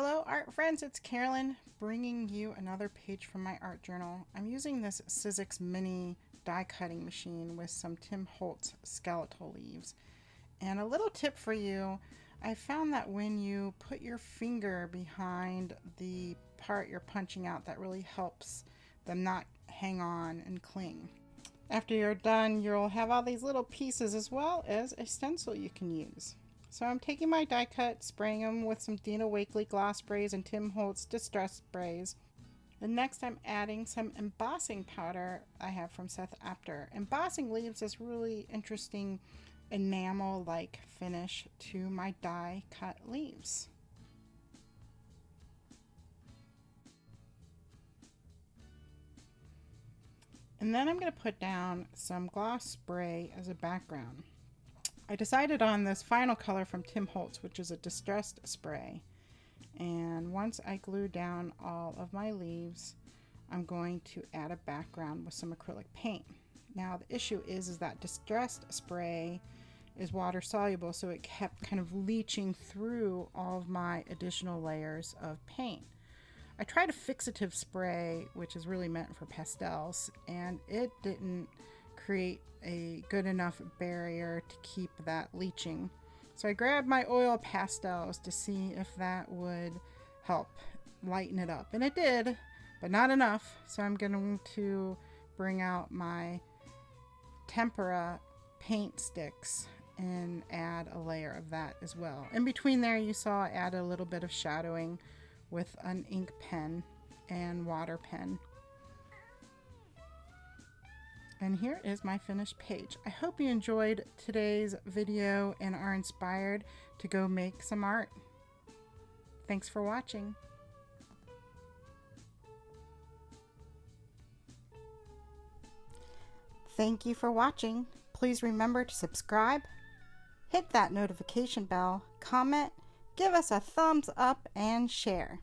Hello art friends, it's Carolyn bringing you another page from my art journal. I'm using this Sizzix mini die cutting machine with some Tim Holtz skeletal leaves. And a little tip for you, I found that when you put your finger behind the part you're punching out, that really helps them not hang on and cling. After you're done, you'll have all these little pieces as well as a stencil you can use. So I'm taking my die cut, spraying them with some Dina Wakley gloss sprays and Tim Holtz distress sprays. And next I'm adding some embossing powder I have from Seth Apter. Embossing leaves this really interesting enamel-like finish to my die cut leaves. And then I'm going to put down some gloss spray as a background. I decided on this final color from Tim Holtz, which is a distressed spray. And once I glue down all of my leaves, I'm going to add a background with some acrylic paint. Now the issue is that distressed spray is water soluble, so it kept kind of leaching through all of my additional layers of paint. I tried a fixative spray, which is really meant for pastels, and it didn't create a good enough barrier to keep that leaching. So I grabbed my oil pastels to see if that would help lighten it up, and it did, but not enough. So I'm going to bring out my tempera paint sticks and add a layer of that as well. In between there, you saw I added a little bit of shadowing with an ink pen and water pen. And here is my finished page. I hope you enjoyed today's video and are inspired to go make some art. Thanks for watching. Thank you for watching. Please remember to subscribe, hit that notification bell, comment, give us a thumbs up, and share.